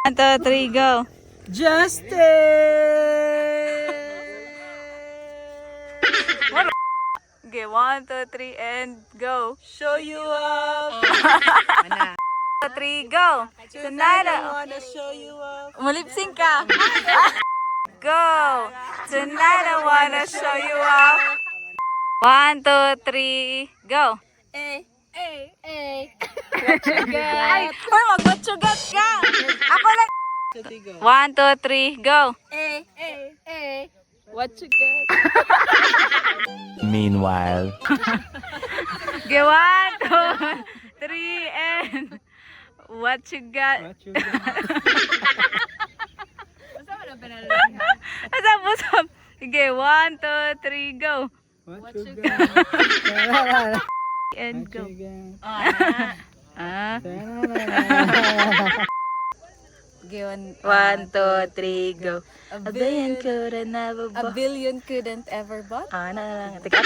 1, 2, 3, go. Justin! Okay, 1, 2, 3, and go. Show you up! 2, 3, go. Tonight, I wanna show you up! mulipsing ka. Go. Tonight I wanna show you off. 1, 2, 3, go. Eh, eh, eh. Ay, magmatsugat ka. Ako lang. 1, 2, 3, go. Eh, eh, eh. What you got? Meanwhile. Okay, 1, 2, 3, and what you got? Usap. Okay, 1, 2, 3, go. What you got? And go. Okay, 1, 2, 3, go. A billion couldn't never A bought. billion couldn't ever bought. Na. Tika.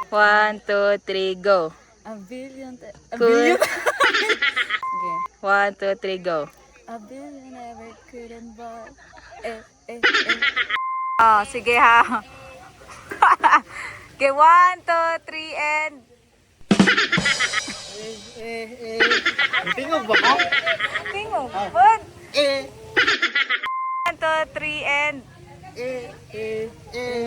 1, 2, 3, go. A billion. A Could. billion. Okay. 1, 2, 3, go. A billion ever couldn't buy. Eh, eh, eh. Oh, sige ha. Okay, 1, 2, 3, and Tingog ba ko? tingog. Good. Eh, 1, 2, 3, and eh, eh, eh.